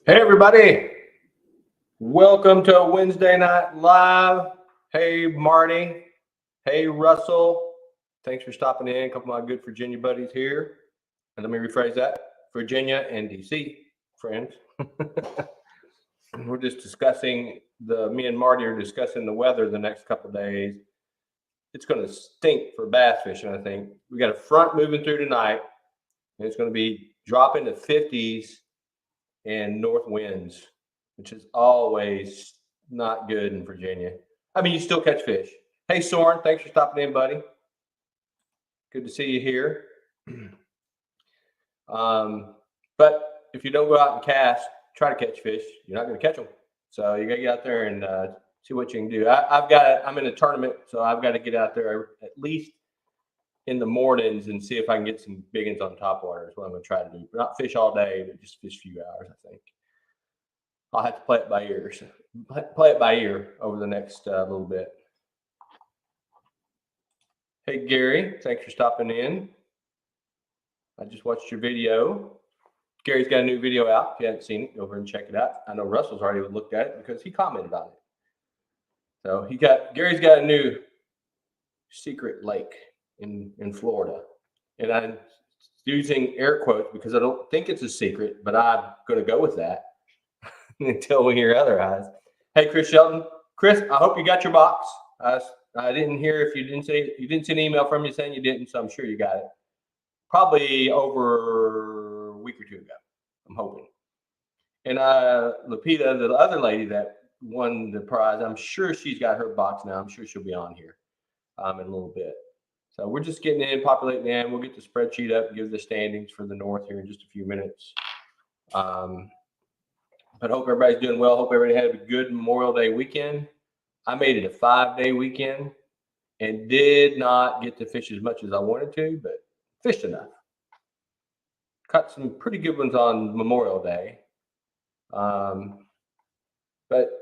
Hey, everybody. Welcome to Wednesday Night Live. Hey, Marty. Hey, Russell. Thanks for stopping in. A couple of my good Virginia buddies here. And let me rephrase that Virginia and DC friends. We're just discussing me and Marty are discussing the weather the next couple of days. It's going to stink for bass fishing, I think. We got a front moving through tonight, and it's going to be dropping to 50s and north winds, which is always not good in Virginia. I mean, you still catch fish. Hey, Soren, thanks for stopping in, buddy. Good to see you here. But if you don't go out and cast, try to catch fish. You're not going to catch them. So you got to get out there and see what you can do. I'm in a tournament, so I've got to get out there at least in the mornings and see if I can get some big ones on top water. Is what I'm going to try to do. Not fish all day, but just fish a few hours, I think. I'll have to play it by ear. Play it by ear over the next little bit. Hey, Gary, thanks for stopping in. I just watched your video. Gary's got a new video out. If you haven't seen it, go over and check it out. I know Russell's already looked at it because he commented on it. So Gary's got a new secret lake in Florida. And I'm using air quotes because I don't think it's a secret, but I'm going to go with that until we hear otherwise. Hey, Chris Shelton. Chris, I hope you got your box. I didn't hear if you didn't see an email from you saying you didn't, so I'm sure you got it. Probably over a week or two ago, I'm hoping. And Lupita, the other lady that won the prize, I'm sure she's got her box now. I'm sure she'll be on here in a little bit. So we're just getting in, populating in. We'll get the spreadsheet up and give the standings for the North here in just a few minutes. But hope everybody's doing well. Hope everybody had a good Memorial Day weekend. I made it a 5-day weekend and did not get to fish as much as I wanted to, but fished enough. Caught some pretty good ones on Memorial Day. But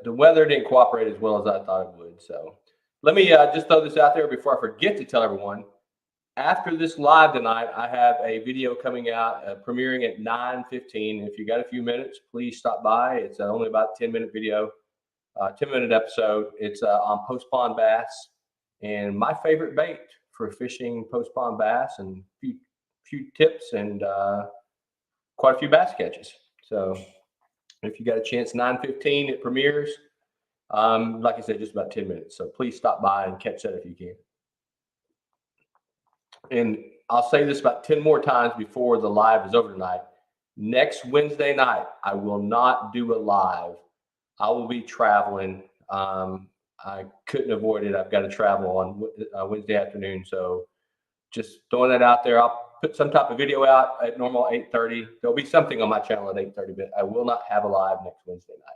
the weather didn't cooperate as well as I thought it would. So let me just throw this out there before I forget to tell everyone. After this live tonight, I have a video coming out, premiering at 9:15. If you got a few minutes, please stop by. It's only about a 10-minute video, 10-minute episode. It's on post pond bass and my favorite bait for fishing post pond bass, and a few tips and quite a few bass catches. So if you got a chance, 9:15 it premieres. Like I said, just about 10 minutes. So please stop by and catch that if you can. And I'll say this about 10 more times before the live is over tonight. Next Wednesday night, I will not do a live. I will be traveling. I couldn't avoid it. I've got to travel on Wednesday afternoon. So just throwing that out there. I'll put some type of video out at normal 8:30. There'll be something on my channel at 8:30, but I will not have a live next Wednesday night.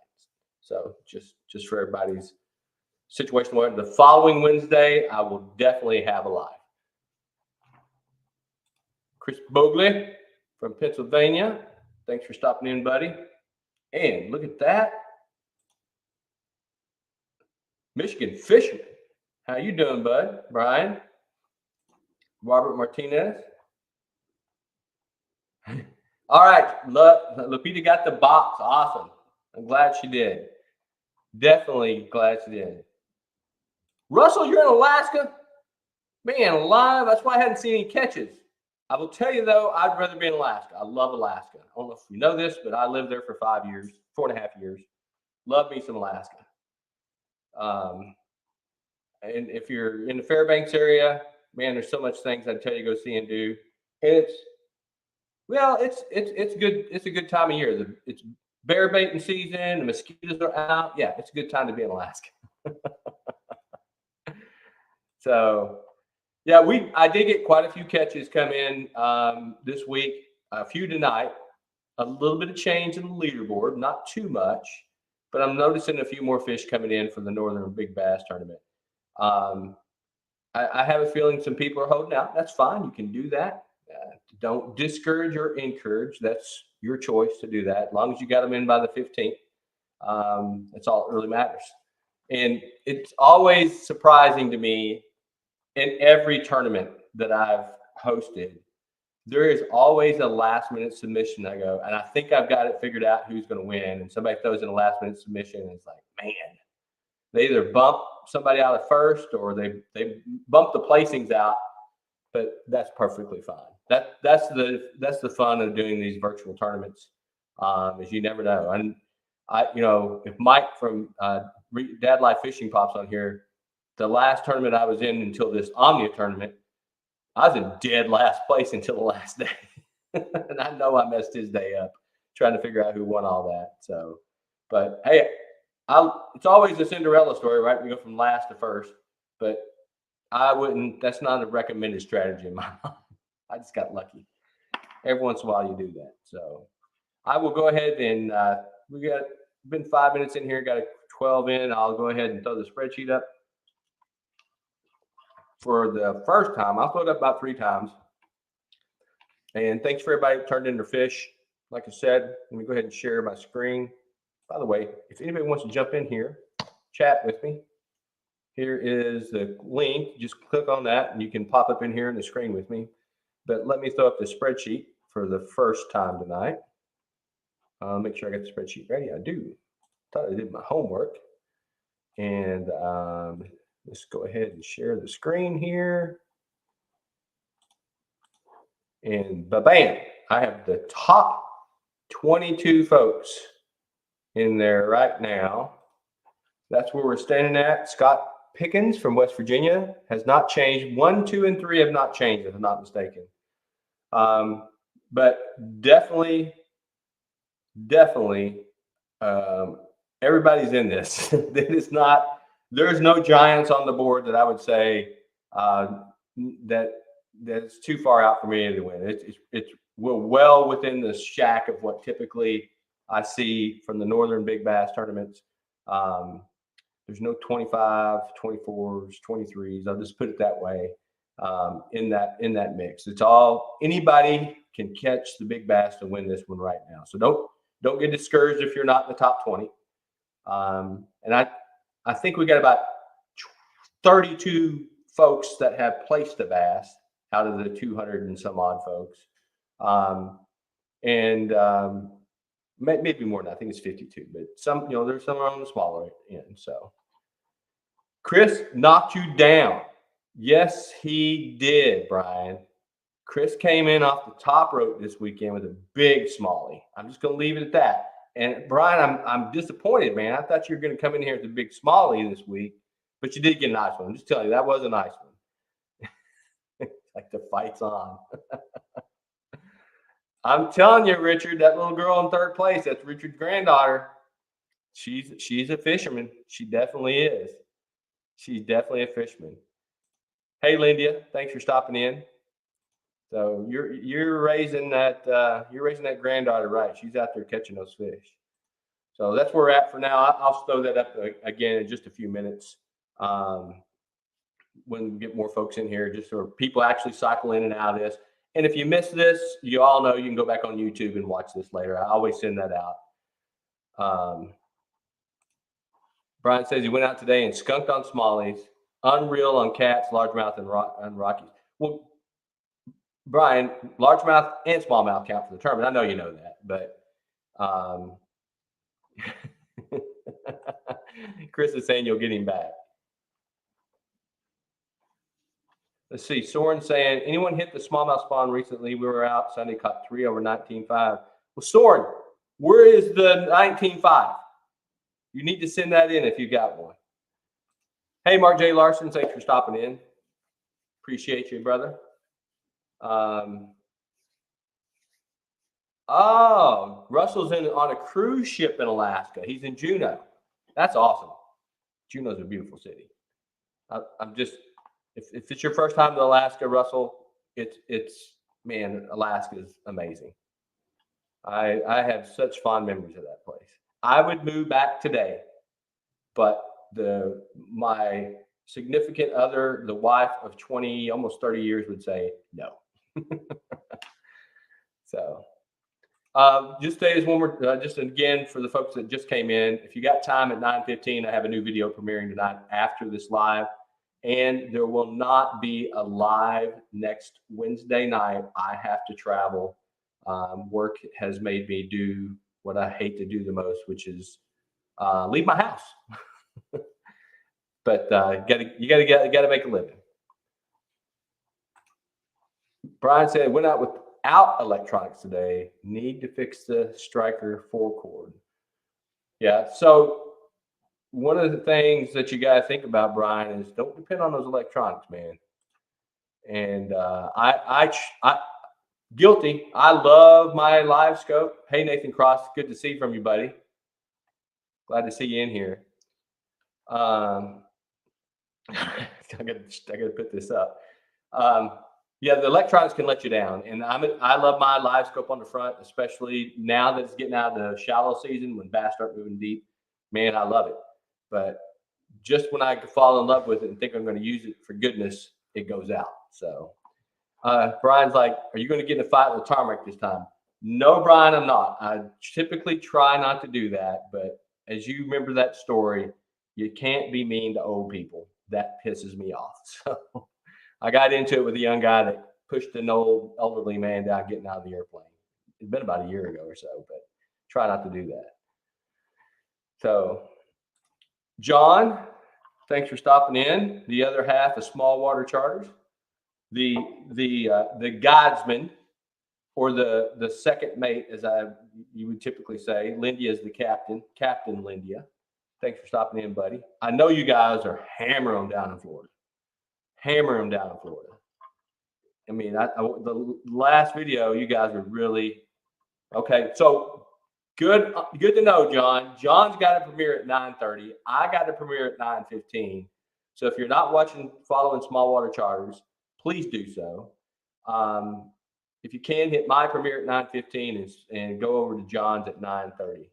So just for everybody's situation, the following Wednesday, I will definitely have a live. Chris Bogley from Pennsylvania. Thanks for stopping in, buddy. And look at that. Michigan Fisherman. How you doing, bud? Brian? Robert Martinez? All right. Lupita got the box. Awesome. I'm glad she did. Definitely glad she did. Russell, you're in Alaska? Man, alive. That's why I hadn't seen any catches. I will tell you, though, I'd rather be in Alaska. I love Alaska. I don't know if you know this, but I lived there for 5 years, 4.5 years. Love me some Alaska. And if you're in the Fairbanks area, man, there's so much things I'd tell you to go see and do. And it's good. It's a good time of year. It's bear baiting season. The mosquitoes are out. Yeah, it's a good time to be in Alaska. So. Yeah, I did get quite a few catches come in this week, a few tonight, a little bit of change in the leaderboard, not too much, but I'm noticing a few more fish coming in for the Northern Big Bass Tournament. I have a feeling some people are holding out. That's fine. You can do that. Don't discourage or encourage. That's your choice to do that. As long as you got them in by the 15th, that's all that really matters. And it's always surprising to me in every tournament that I've hosted there is always a last minute submission. I go, and I think I've got it figured out who's going to win. And somebody throws in a last minute submission, and it's like, man, they either bump somebody out of first or they bump the placings out. But that's perfectly fine. That's the fun of doing these virtual tournaments. Is you never know. And if Mike from Dad Life Fishing pops on here, the last tournament I was in until this Omnia tournament, I was in dead last place until the last day. And I know I messed his day up trying to figure out who won all that. So, but hey, it's always a Cinderella story, right? We go from last to first, but that's not a recommended strategy in my mind. I just got lucky. Every once in a while you do that. So I will go ahead and we got been 5 minutes in here, got a 12 in. I'll go ahead and throw the spreadsheet up. For the first time, I'll throw it up about 3 times. And thanks for everybody who turned in their fish. Like I said, let me go ahead and share my screen. By the way, if anybody wants to jump in here, chat with me. Here is the link. Just click on that and you can pop up in here in the screen with me. But let me throw up the spreadsheet for the first time tonight. Make sure I got the spreadsheet ready. I do. Thought I did my homework. And let's go ahead and share the screen here. And bam, I have the top 22 folks in there right now. That's where we're standing at. Scott Pickens from West Virginia has not changed. 1, 2, and 3 have not changed, if I'm not mistaken. But definitely, everybody's in this. It is not. There's no giants on the board that I would say that's too far out for me to win. We're well within the shack of what typically I see from the Northern Big Bass tournaments. There's no 25, 24s, 23s. I'll just put it that way. In that mix, it's all anybody can catch the big bass to win this one right now. So don't get discouraged if you're not in the top 20. And I think we got about 32 folks that have placed a bass out of the 200 and some odd folks. Maybe more than that. I think it's 52, but there's some on the smaller end. So Chris knocked you down. Yes, he did, Brian. Chris came in off the top rope this weekend with a big smallie. I'm just going to leave it at that. And Brian, I'm disappointed, man. I thought you were going to come in here with a big smallie this week, but you did get a nice one. I'm just telling you, that was a nice one. Like the fight's on. I'm telling you, Richard, that little girl in third place, that's Richard's granddaughter. She's a fisherman. She definitely is. She's definitely a fisherman. Hey, Lindia, thanks for stopping in. So you're raising that granddaughter right. She's out there catching those fish. So that's where we're at for now. I'll throw that up again in just a few minutes when we get more folks in here, just so people actually cycle in and out of this. And if you miss this, you all know you can go back on YouTube and watch this later. I always send that out. Brian says he went out today and skunked on smallies, unreal on cats, largemouth, and Rockies. Well, Brian, largemouth and smallmouth count for the tournament. I know you know that, but Chris is saying you'll get him back. Let's see. Soren saying, anyone hit the smallmouth spawn recently? We were out Sunday, caught 3 over 19.5. Well, Soren, where is the 19.5? You need to send that in if you got one. Hey, Mark J. Larson, thanks for stopping in. Appreciate you, brother. Russell's on a cruise ship in Alaska. He's in Juneau. That's awesome. Juneau's a beautiful city. I'm just, if it's your first time to Alaska, Russell, man, Alaska is amazing. I have such fond memories of that place. I would move back today, but my significant other, the wife of 20, almost 30 years, would say no. So just say this one more, just again, for the folks that just came in, if you got time at 9:15, I have a new video premiering tonight after this live. And there will not be a live next Wednesday night. I have to travel. Work has made me do what I hate to do the most, which is leave my house. But you gotta make a living. Brian said went out without electronics today. Need to fix the striker 4 cord. Yeah. So one of the things that you got to think about, Brian, is don't depend on those electronics, man. And I guilty. I love my live scope. Hey, Nathan Cross, good to see from you, buddy. Glad to see you in here. I gotta put this up. Um, yeah, the electronics can let you down, and I love my live scope on the front, especially now that it's getting out of the shallow season when bass start moving deep. Man, I love it. But just when I fall in love with it and think I'm going to use it for goodness, it goes out. So Brian's like, "Are you going to get in a fight with Tarmac this time?" No, Brian, I'm not. I typically try not to do that, but as you remember that story, you can't be mean to old people. That pisses me off. So I got into it with a young guy that pushed an old elderly man down getting out of the airplane. It's been about a year ago or so, but try not to do that. So, John, thanks for stopping in. The other half of Small Water Charters, the guidesman, or the second mate, as you would typically say. Lindia is the captain, Captain Lindia. Thanks for stopping in, buddy. I know you guys are hammering them down in Florida. Hammering them down in Florida. I mean, the last video, you guys were really okay. So good to know, John. John's got a premiere at 9:30. I got a premiere at 9:15. So if you're not following Small Water Charters, please do so. If you can, hit my premiere at 9:15 and go over to John's at 9:30.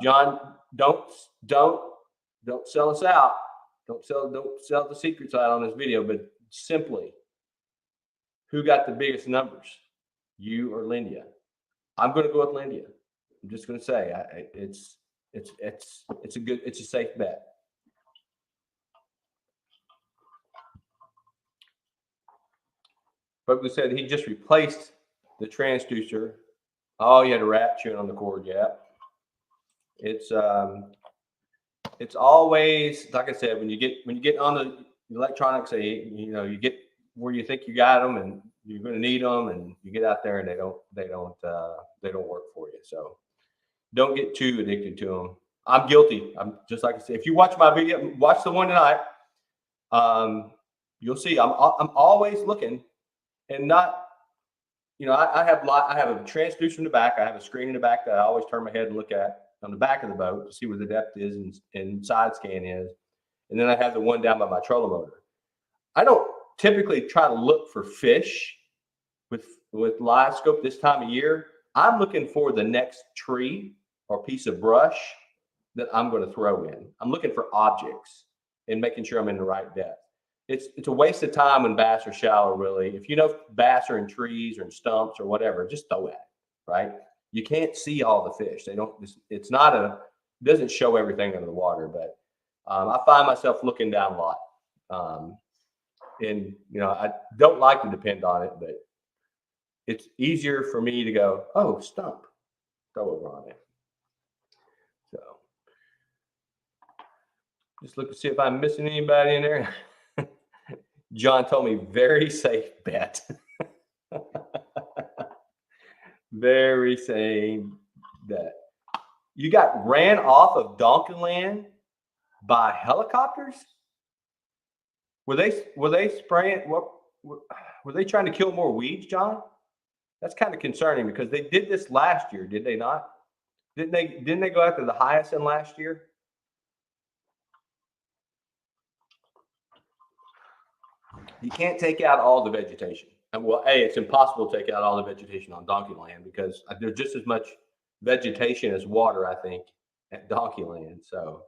John, don't sell us out. Don't sell the secrets out on this video, but simply, who got the biggest numbers, you or Lindia? I'm going to go with Lindia. I'm just going to say it's a safe bet. But said he just replaced the transducer. Oh, you had a rat chewing on the cord. Yeah. It's always, like I said, when you get on the electronics, you get where you think you got them and you're going to need them, and you get out there and they don't work for you. So don't get too addicted to them. I'm guilty. I'm just like I said. If you watch my video, watch the one tonight. You'll see I'm always looking, and not. I have a transducer in the back. I have a screen in the back that I always turn my head and look at on the back of the boat to see where the depth is and side scan is. And then I have the one down by my trolling motor. I don't typically try to look for fish with live scope this time of year. I'm looking for the next tree or piece of brush that I'm going to throw in. I'm looking for objects and making sure I'm in the right depth. It's a waste of time when bass are shallow, really. If you know bass are in trees or in stumps or whatever, just throw at it, right? You can't see all the fish. It doesn't show everything under the water, but I find myself looking down a lot. And I don't like to depend on it, but it's easier for me to go, oh, stump, throw over on it. So just look to see if I'm missing anybody in there. John told me very safe bet. Very safe bet. You got ran off of Donkeyland by helicopters? Were they spraying? What were they trying to kill more weeds, John? That's kind of concerning because they did this last year, did they not? Didn't they go after the hyacinth last year? You can't take out all the vegetation. And well, it's impossible to take out all the vegetation on Donkeyland because there's just as much vegetation as water, I think, at Donkeyland. So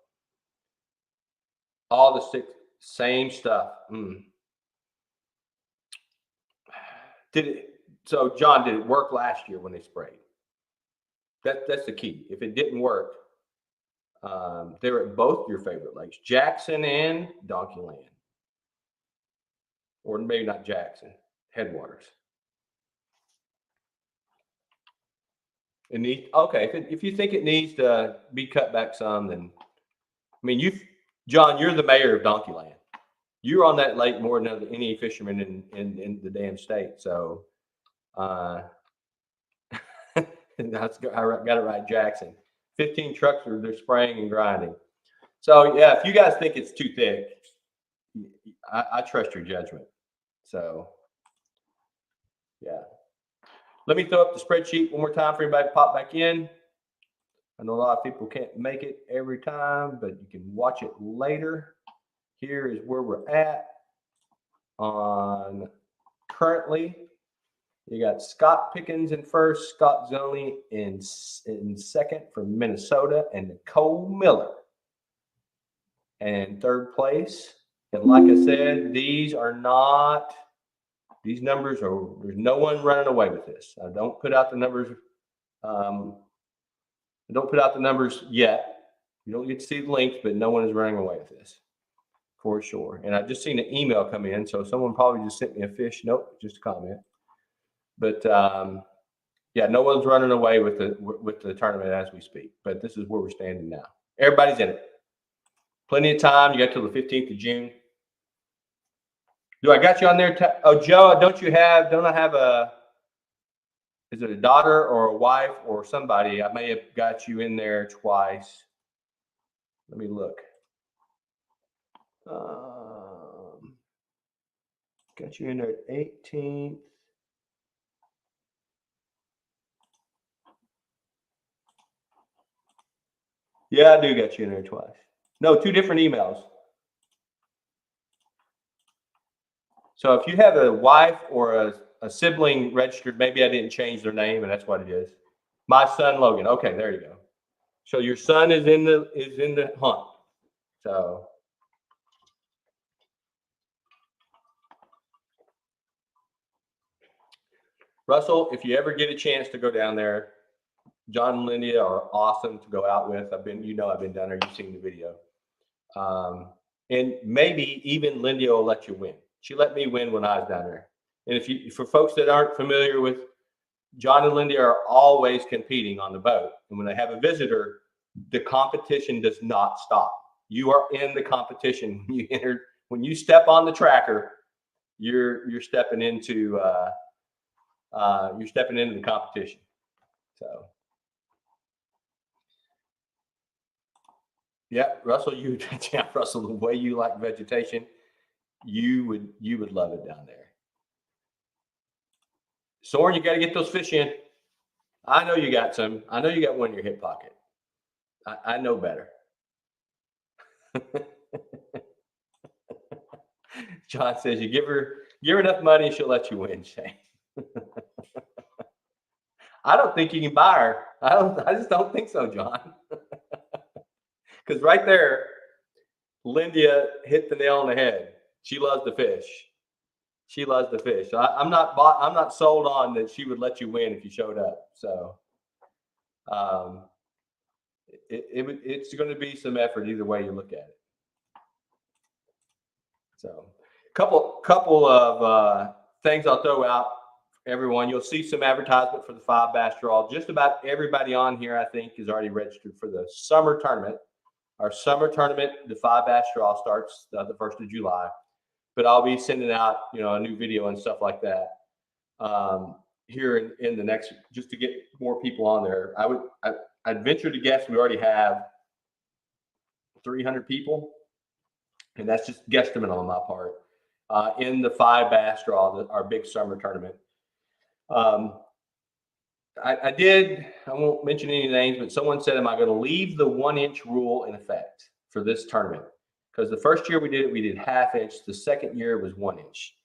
all the same stuff. So John, did it work last year when they sprayed? That's the key. If it didn't work, they were at both your favorite lakes, Jackson and Donkeyland. or maybe not Jackson, Headwaters. It needs, okay, if you think it needs to be cut back some, then, I mean, John, you're the mayor of Donkeyland. You're on that lake more than any fisherman in the damn state. So, I got it right, Jackson. 15 trucks they're spraying and grinding. So yeah, if you guys think it's too thick, I trust your judgment. So yeah. Let me throw up the spreadsheet one more time for everybody to pop back in. I know a lot of people can't make it every time, but you can watch it later. Here is where we're at on currently. You got Scott Pickens in first, Scott Zoney in second from Minnesota, and Nicole Miller in third place. And like I said, these numbers are, there's no one running away with this. I don't put out the numbers. I don't put out the numbers yet. You don't get to see the links, but no one is running away with this for sure. And I just seen an email come in, so someone probably just sent me a fish. Nope, just a comment. But yeah, no one's running away with the tournament as we speak. But this is where we're standing now. Everybody's in it. Plenty of time. You got till the 15th of June. Do I got you on there? Oh, Joe, don't I have is it a daughter or a wife or somebody? I may have got you in there twice. Let me look. Got you in there at 18th. Yeah, I do got you in there twice. No, 2 different emails. So if you have a wife or a sibling registered, maybe I didn't change their name, and that's what it is. My son Logan. Okay, there you go. So your son is in the hunt. So Russell, if you ever get a chance to go down there, John and Linda are awesome to go out with. I've been down there. You've seen the video. And maybe even Linda will let you win. She let me win when I was down there. And for folks that aren't familiar with, John and Linda are always competing on the boat. And when they have a visitor, the competition does not stop. You are in the competition. When you step on the tracker, you're stepping into the competition. So yeah, Russell, Russell, the way you like vegetation, you would love it down there. Soren, you got to get those fish in. I know you got some. I know you got one in your hip pocket. I know better. John says you give her enough money, she'll let you win, Shane. I don't think you can buy her. I just don't think so, John. Because right there, Linda hit the nail on the head. She loves the fish. She loves the fish. So I'm not sold on that she would let you win if you showed up. So it's going to be some effort either way you look at it. So couple of things I'll throw out for everyone. You'll see some advertisement for the 5 bass draw. Just about everybody on here, I think, is already registered for the summer tournament. Our summer tournament, the 5 bass draw, starts the 1st of July. But I'll be sending out, a new video and stuff like that here in the next, just to get more people on there. I'd venture to guess we already have 300 people, and that's just guesstimate on my part, in the 5 bass draw, our big summer tournament. I won't mention any names, but someone said, am I going to leave the 1-inch rule in effect for this tournament? Because the first year we did ½ inch. The second year it was 1 inch.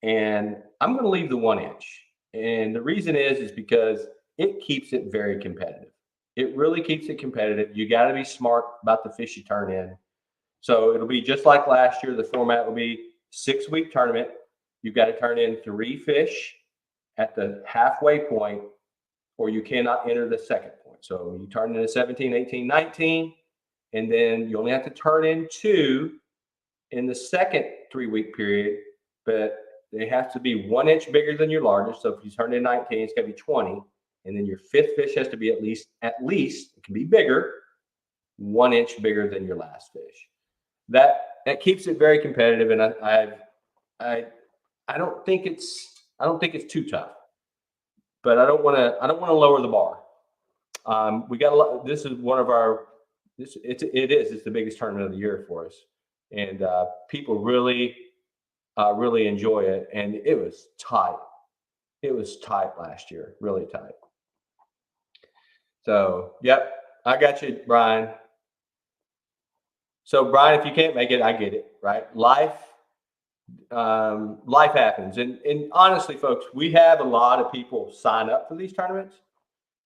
And I'm going to leave the 1 inch. And the reason is because it keeps it very competitive. It really keeps it competitive. You got to be smart about the fish you turn in. So it'll be just like last year. The format will be 6-week tournament. You've got to turn in 3 fish at the halfway point, or you cannot enter the second point. So you turn in a 17, 18, 19. And then you only have to turn in 2 in the second 3-week period. But they have to be 1 inch bigger than your largest. So if you turn in 19, it's got to be 20. And then your fifth fish has to be at least, it can be bigger, 1 inch bigger than your last fish. That keeps it very competitive. And I don't think it's too tough, but I don't want to lower the bar. We got a lot. This is one of our. It's the biggest tournament of the year for us, and people really enjoy it. And it was tight. It was tight last year, really tight. So, yep, I got you, Brian. So, Brian, if you can't make it, I get it. Right? Life happens, and honestly, folks, we have a lot of people sign up for these tournaments.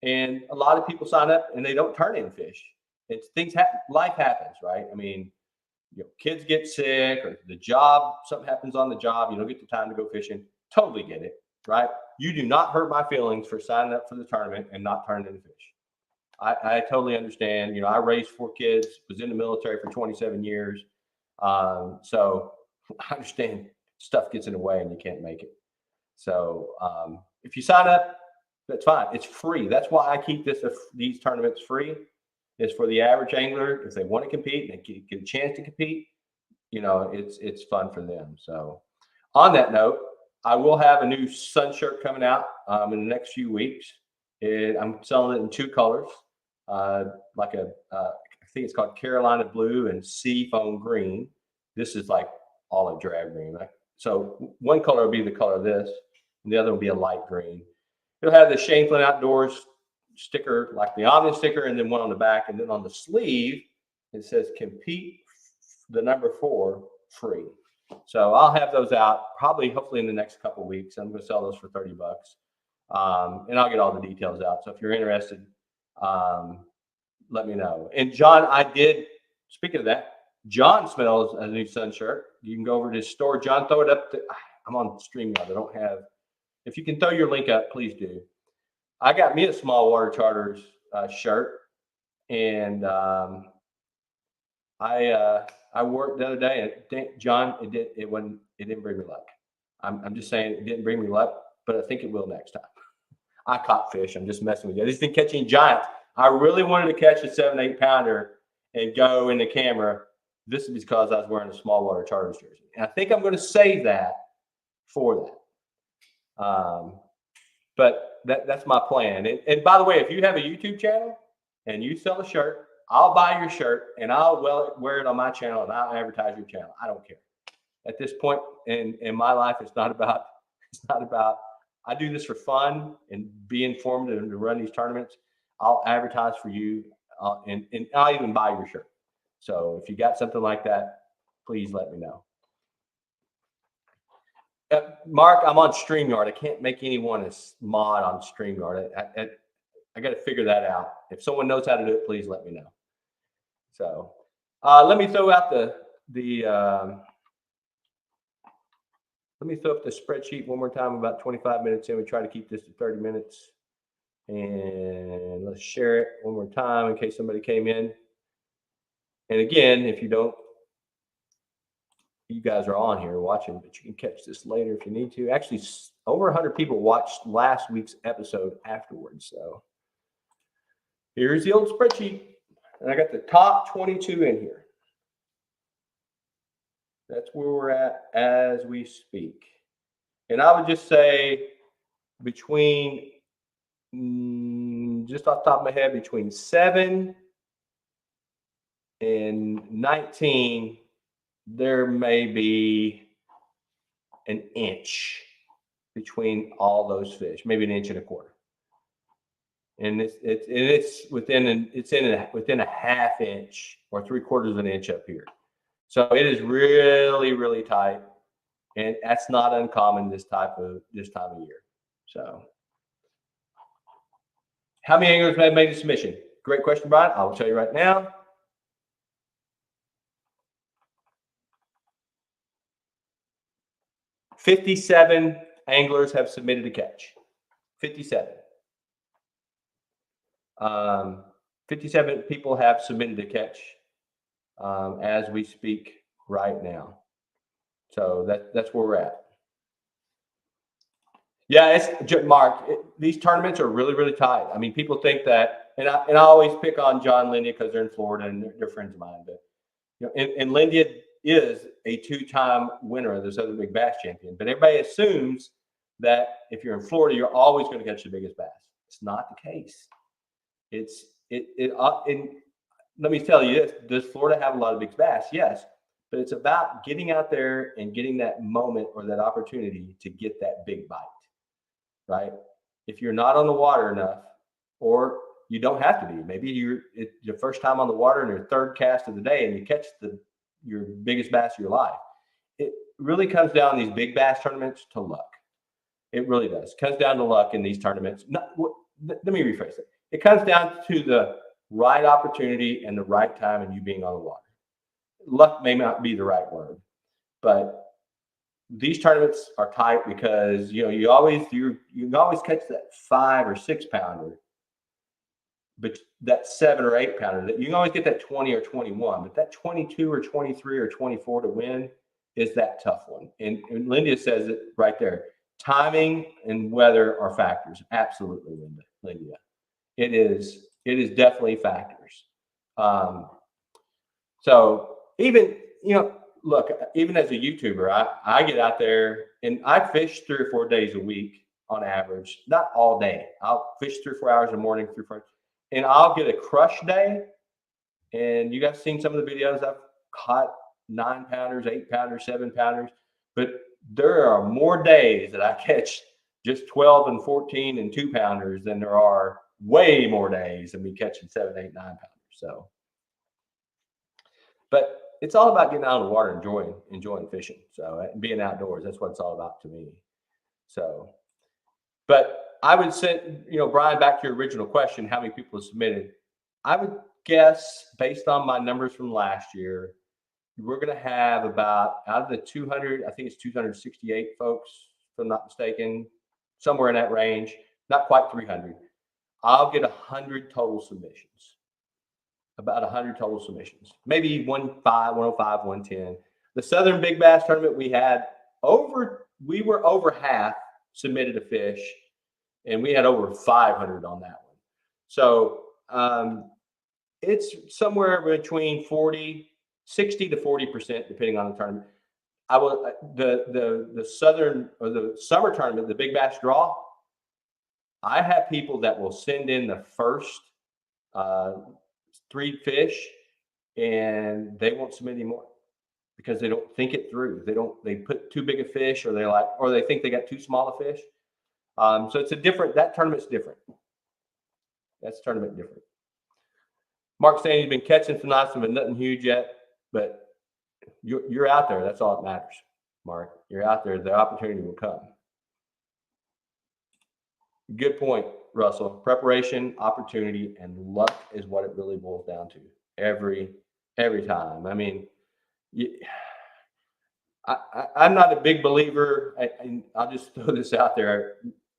And a lot of people sign up and they don't turn in fish. It's things happen. Life happens, right? I mean, kids get sick or something happens on the job. You don't get the time to go fishing. Totally get it, right? You do not hurt my feelings for signing up for the tournament and not turning in fish. I totally understand. I raised 4 kids, was in the military for 27 years. So I understand stuff gets in the way and you can't make it. So if you sign up, that's fine. It's free. That's why I keep these tournaments free. It's for the average angler. If they want to compete and they get a chance to compete, it's fun for them. So on that note, I will have a new sun shirt coming out in the next few weeks. I'm selling it in 2 colors, I think it's called Carolina Blue and Seafoam Green. This is like olive drab green. Right? So one color will be the color of this, and the other will be a light green. It'll have the Shane Flynn Outdoors sticker, like the Omni sticker, and then one on the back. And then on the sleeve, it says compete the number 4 free. So I'll have those out hopefully in the next couple of weeks. I'm going to sell those for $30. And I'll get all the details out. So if you're interested, let me know. And John, speaking of that, John smells a new sun shirt. You can go over to his store. John, throw it up. I'm on StreamYard. I don't have. If you can throw your link up, please do. I got me a Small Water Charters shirt, and I wore it the other day. And John, it didn't bring me luck. I'm just saying it didn't bring me luck, but I think it will next time. I caught fish. I'm just messing with you. I just didn't catch any giants. I really wanted to catch a 7-8 pounder and go in the camera. This is because I was wearing a Small Water Charters jersey, and I think I'm going to save that for that. But that's my plan. And by the way, if you have a YouTube channel and you sell a shirt, I'll buy your shirt and I'll wear it on my channel and I'll advertise your channel. I don't care. At this point in my life, it's not about, I do this for fun and be informative and to run these tournaments. I'll advertise for you and I'll even buy your shirt. So if you got something like that, please let me know. Mark, I'm on StreamYard. I can't make anyone a mod on StreamYard. I got to figure that out. If someone knows how to do it, please let me know. So let me throw out let me throw up the spreadsheet one more time. About 25 minutes in, we try to keep this to 30 minutes. And let's share it one more time in case somebody came in. And again, if you don't, you guys are on here watching, but you can catch this later if you need to. Actually, over 100 people watched last week's episode afterwards. So here's the old spreadsheet. And I got the top 22 in here. That's where we're at as we speak. And I would just say between, just off the top of my head, between 7 and 19, there may be an inch between all those fish, maybe 1.25 inches. And it's within a 1/2 inch or 3/4 inch up here. So it is really, really tight. And that's not uncommon this time of year. So how many anglers have made a submission? Great question, Brian. I will tell you right now. "57 anglers have submitted a catch." 57. 57 people have submitted a catch as we speak right now. So that's where we're at. Yeah, Mark. These tournaments are really, really tight. I mean, people think that, and I always pick on John Lindia because they're in Florida and they're friends of mine. But and Lindia is a two-time winner of the Southern Big Bass Champion. But everybody assumes that if you're in Florida, you're always going to catch the biggest bass. It's not the case. And let me tell you this: does Florida have a lot of big bass? Yes, but it's about getting out there and getting that moment or that opportunity to get that big bite. Right? If you're not on the water enough, or you don't have to be, maybe it's your first time on the water and your third cast of the day, and you catch your biggest bass of your life. It really comes down these big bass tournaments to luck. It really does. It comes down to luck in these tournaments. Let me rephrase it. It comes down to the right opportunity and the right time and you being on the water. Luck may not be the right word, but these tournaments are tight because you can always catch that 5 or 6 pounder, but that 7 or 8 pounder that you can always get that 20 or 21, but that 22 or 23 or 24 to win is that tough one. And Lindia says it right there. Timing and weather are factors. Absolutely, Lindia. It is definitely factors. So even look, even as a YouTuber, I get out there and I fish 3 or 4 days a week on average, not all day. I'll fish 3 or 4 hours in the morning, and I'll get a crush day. And you guys seen some of the videos I've caught 9 pounders, 8 pounders, 7 pounders, but there are more days that I catch just 12 and 14 and 2 pounders than there are way more days than me catching 7, 8, 9 pounders. So, but it's all about getting out of the water, enjoying fishing. So being outdoors, that's what it's all about to me. So, but I would say, Brian, back to your original question, how many people have submitted? I would guess, based on my numbers from last year, we're going to have about, out of the 200, I think it's 268 folks, if I'm not mistaken, somewhere in that range, not quite 300. I'll get 100 total submissions. About 100 total submissions, maybe 105, 110. The Southern Big Bass Tournament, we were over half submitted a fish, and we had over 500 on that one. So it's somewhere between 60 to 40%, depending on the tournament. The Southern or the summer tournament, the Big Bass Draw, I have people that will send in the first 3 fish and they won't submit anymore because they don't think it through. They put too big a fish, or they think they got too small a fish. So it's that tournament's different. That's tournament different. Mark's saying he's been catching some nice, but nothing huge yet, but you're out there. That's all that matters, Mark. You're out there. The opportunity will come. Good point, Russell. Preparation, opportunity, and luck is what it really boils down to every time. I mean, I'm not a big believer, and I'll just throw this out there,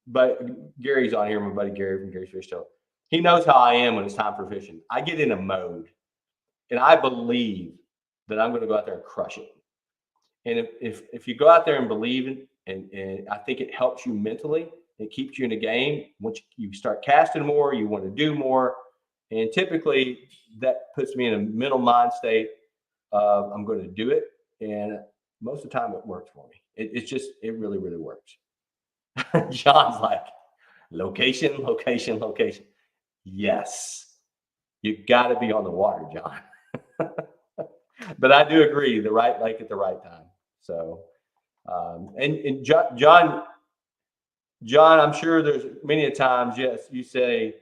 but Gary's on here, my buddy Gary from Gary's Fish Show. He knows how I am when it's time for fishing. I get in a mode, and I believe that I'm going to go out there and crush it. And if you go out there and believe it, and I think it helps you mentally, it keeps you in the game. Once you start casting more, you want to do more. And typically that puts me in a mental mind state of I'm going to do it. And most of the time it works for me. It really, really works. John's like, location. Yes. You got to be on the water, John. But I do agree, the right lake at the right time. So, and John, I'm sure there's many a times, yes, you say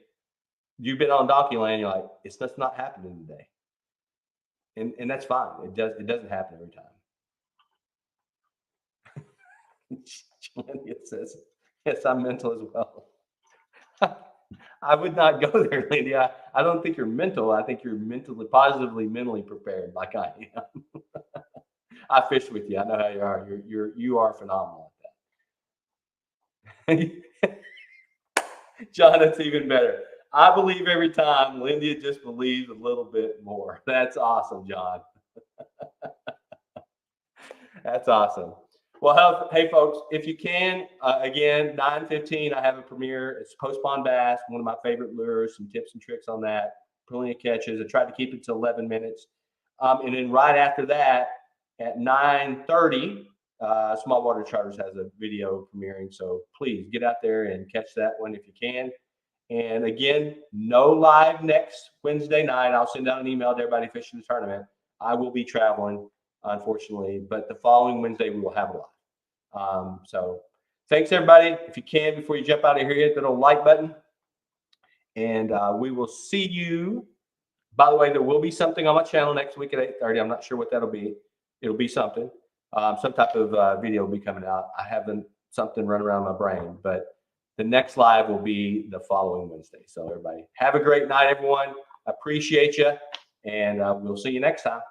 you've been on Donkey Land, you're like, that's not happening today. And that's fine. It doesn't happen every time. It says, yes, I'm mental as well. I would not go there, Lindy. I don't think you're mental. I think you're positively mentally prepared, like I am. I fish with you. I know how you are. You are phenomenal at that. John, that's even better. I believe every time. Lindy just believes a little bit more. That's awesome, John. That's awesome. Well, hey folks, if you can, again, 9:15, I have a premiere. It's post-spawn bass, one of my favorite lures. Some tips and tricks on that. Plenty of catches. I tried to keep it to 11 minutes, and then right after that, at 9:30, Small Water Charters has a video premiering. So please get out there and catch that one if you can. And again, no live next Wednesday night. I'll send out an email to everybody fishing the tournament. I will be traveling, unfortunately, but the following Wednesday we will have a live. So thanks everybody. If you can, before you jump out of here, hit that little like button. And we will see you. By the way, there will be something on my channel next week at 8:30. I'm not sure what that'll be. It'll be something. Some type of video will be coming out. I haven't something run around my brain, but the next live will be the following Wednesday. So everybody have a great night, everyone. Appreciate you. And we'll see you next time.